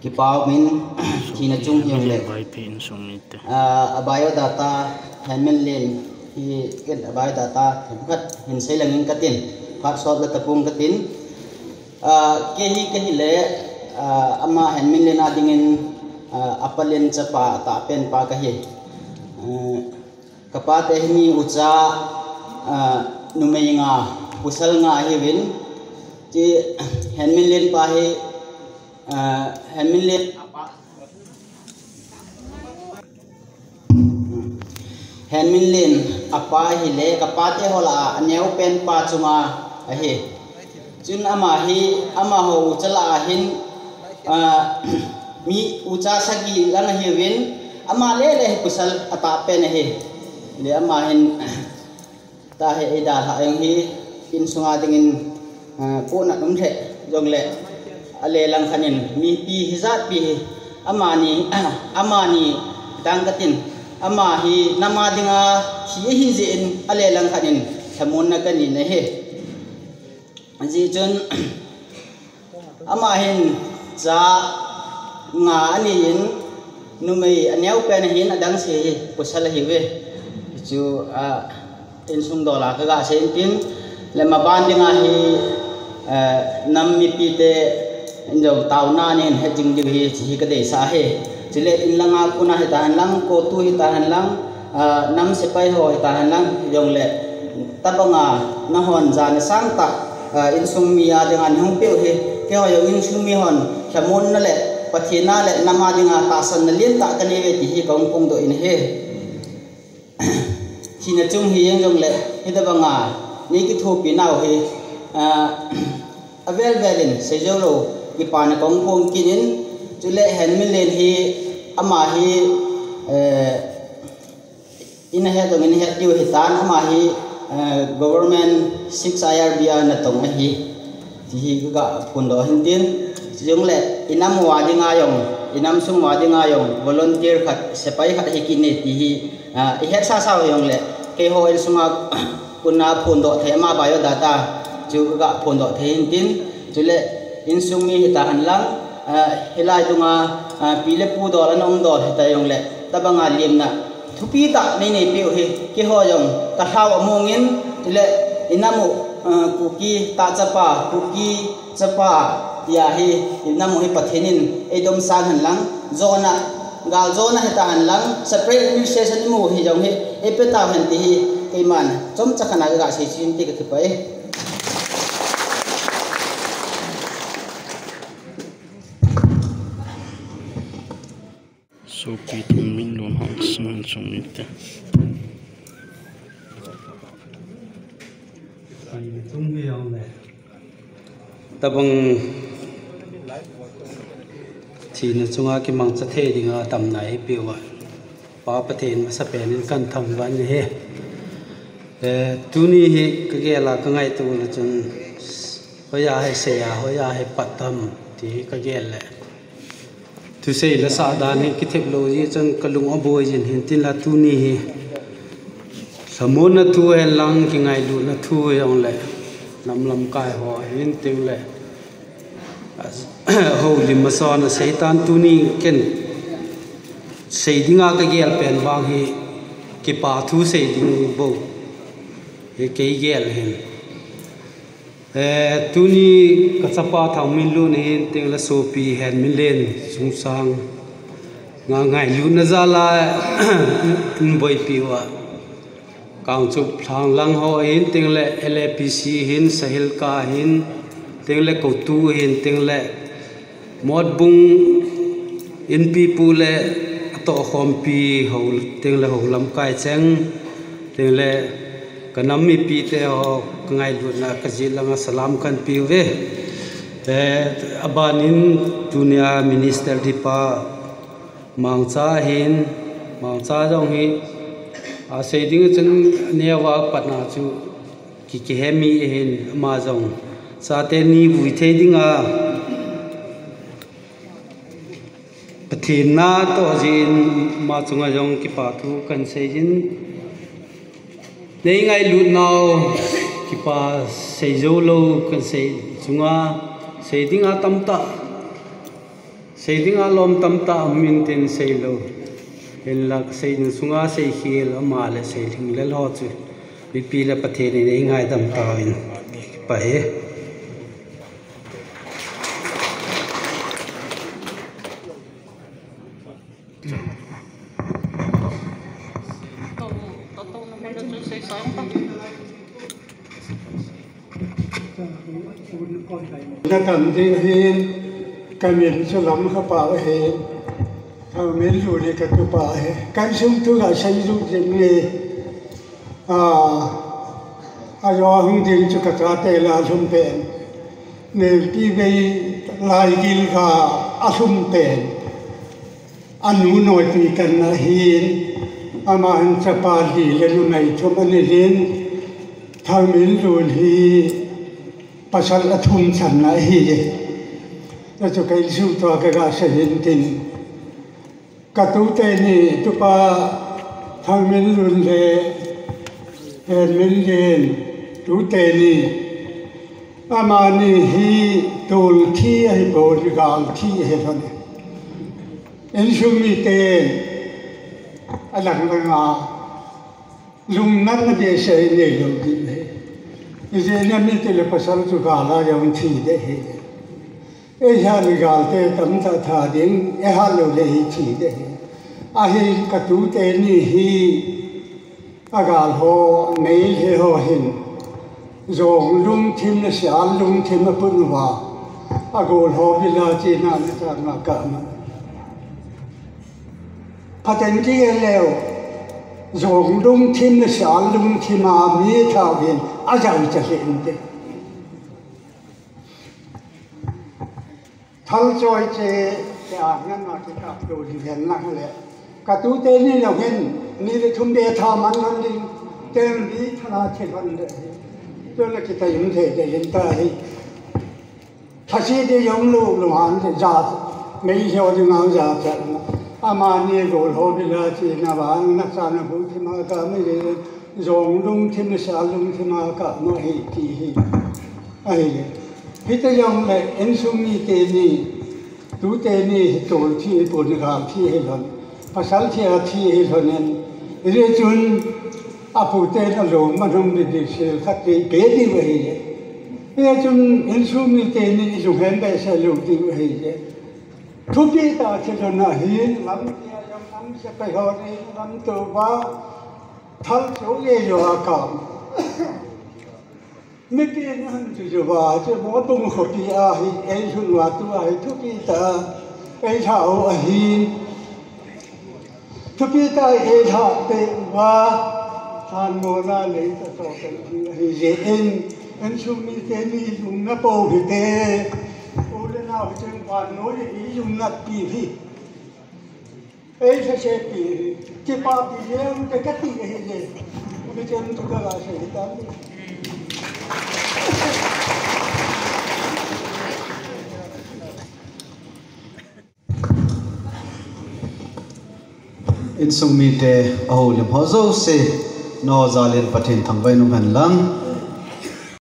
ki pau min thina chung hiang le biodata handmin len hi ken biodata khat hin sei langin katin khat sot la tapung katin ke hi le ama handmin len adingin apalen chapa ta pen pa ka hi kapate hmi ucha numeinga pusal nga hi win ti handmin len pa hi handmin len handmin len apa hi le kapate hola aneu pen pa chunga a hi chun ama ho uchala hin mi ucha sagi lang hi win ama le pusal ata pen hi le ama hin ta he ida ha yang hi in sunga dingin ko na dum the jong le ale lang khanin mi pi hizat pi amani dang katin ama hi nama dinga hi hi jin ale lang khanin thamun na kani ne he ji chun ama hin cha nga ani in numei aneu pen hin adang se pusal hi we chu in sung dola ka ga sen tin le ma ban dinga hi nam mi pi te injo tauna nen he jing ji hi ka de sa he chile in langa kuna he tan lang ko tu hi tan lang nam se pai ho hi tan lang jong le tabanga na hon jan sang ta in sung mi ya dinga hong pe he ke ho yo in sung mi hon khamon na le pathina le nama dinga ta san na lien ta ka ne ve ti hi kong pung do in he thina chung hi yang jong le hi da banga ni ki thu pi nau hi avel velin se jolo ki pa na kong pung kinin chule handmin len hi ama hi in he dong in he tiu hi tan ama hi government 6 IRB na tong hi hi ga pun do hin tin jong le inam wa dinga yong inam sung wa dinga yong volunteer khat sepai khat hi kin ne ti hi i het sa sa yong le ke ho in sunga kunna phun do thema biodata chu ga phun do thein tin chule in sung mi hi ta han lang hilai dunga pile pu do la nong do ta yong le tabanga limna thupi ta nei nei pe hi ke ho yong ka thau amongin chule inamu kuki ta chapa ya hi inamu hi pathenin edom san han lang zona gal zona he ta han lang separate administration mu hi jong hi epeta han ti hi keiman chom chakhana ga se chin ti ka thipai so pi tung min lon hang sun chung ni te ai tung hi yong le tabang thina chunga ki mang cha the dinga tam nai piwa pa pathen ma sa pen kan tham wan he tuni hi ka ge la ka ngai tu la chun hoya hai se ya hoya hai patam ti ka ge le tu sei la sa da ni ki technology chang kalung aboi jin hin tin la tuni hi samona tu he lang ki ngai lu na thu yong le nam lam kai ho hin ting le ho lim ma son seitan tuni ken seidinga ka gel pen bang hi ki pa thu seiding bo e ke gel hen tuni ka chapa thang min lu ne hin ting la so pi hen min len sung sang nga ngai lu na za la boi pi wa kang chup thang lang ho hin ting le LAPC hin sahil ka hin ting le ko tu hin ting le mod bung in pi pu le to khom pi ho ting le ho lam kai cheng ting le kanam mi pi te ho ngai lu na ka ji langa salam kan pi ve abanin dunia minister dipa mangcha jong hi a seiding chen newa patna chu ki hemi hin ma jong sa te ni vui the dinga pathin na to jin ma chunga jong ki pa thu kan seijin nei ngai lu nau ki pa seizo lo kan sei chunga seidinga tamta sei ding alom tam ta min ten sei lo en lak sei nu sunga sei khil ama le sei thing le lo chu bi pi la pathe ni ngai dam ta in pa eนักการเมืองเห็นการเมืองฉลองข้าป่าเห็นเขาเมืองอยู่ในกับตัวป่าเห็นการสุ่มตัวการใช้สุ่มเจนเลยอายุหุ่นเดียนจุกตาเตลาสุ่มเป็นเนี่ยที่ไปลายกิลกาอาสุ่มเป็นอันนู้นหน่อยตีกันนะเห็นอามาหันสปาดีเล่นในชมอันนี้เห็นทางเมืองอยู่ที่ปัจจัยทุ่มฉันนะเฮียแล้วจะการสู้ตัวกับเสียงตินกระตุ้นเตนี่ตุปาทางเมืองรุ่นเล่เห็นเมืองเย็นตุเตนี่อามานี่ฮีตูลที่ให้โบรกาลที่ให้ท่านเอ็นชูมีเตอันหลังงาลุงนั่นไม่ได้ใช้ในโลกนี้อิสราเอลมีแต่ละภาษาจุกาลาอย่างที่เด็กเอ้ยฮาลิกาลเตตั้มตาท่าดิ่งเอ้ฮาโลเลหิที่เด็กอาเฮกตูเตนี่ฮีอากาลโฮเมลเฮโฮหินจงลุงทิมเสียลุงทิมปุ่นว่าอากาลโฮบิลาจีน่าเนตามากามาพัฒน์ที่แล้วจงลุงทิมเสียลุงทิมามีท่าเห็นอาจารย์จะเห็นเด็กทั้งจอยเจอ่านนั่นมาที่กับดูที่เห็นนั่งเลยกระตุ้นเตนี่เราเห็นนี่เลยทุ่มเบธามันนั่นดิเต็มดีธนาเทวันเลยเพื่อเราจะไปยุ่งเทได้ยินตาให้ถ้าชีได้ยงลูกหลานจะจัดไม่เชื่อจะงานจัดจัดอามานี่โกรธบิลาที่นาบานนักสานบุตรที่มากาไม่ได้จงลุงที่ไม่สาลุงที่มากาไม่ให้ที่ไอ้พิจารณาเลยเอ็นซุมีเตนี่ดูเตนี่ตัวที่ปุ่นกาที่ให้หล่นภาษาที่ให้หล่นนั้นเรื่องจุนอาปุเตนหลงมันทำดีเสียขัดดีเกดีไว้เรื่องจุนเอ็นซุมีเตนี่จุเห็นแบบเสียลุงดีไว้ทุกที่ตาเชื่อหน้าหินลำเทียยังลำเสไปหอนี่ลำตัวว่าทัลโจเยโยอาการไม่เกี่ยงนั่นจู่ๆว่าจะมอตุงขดีอาหิเอชุนว่าตัวไอ้ทุกที่ตาไอ้ชาวอาหินทุกที่ตาไอ้ชาวเตว่าทานโมนาเลยจะต่อกันที่ไอ้เจเอ็นชุมีเตมีลุงนับโอพิเตโอเลน่าจึงผ่านโน้ยอีลุงนับปีพี่เอ้ยเชฟปีที่ป้าปีเลี้ยงจะกัดตีไอ้เจไม่เจอทุกข์อะไรเสียตามin sung mi te aho lim ho zo se no zalin pathin thangwai num han lang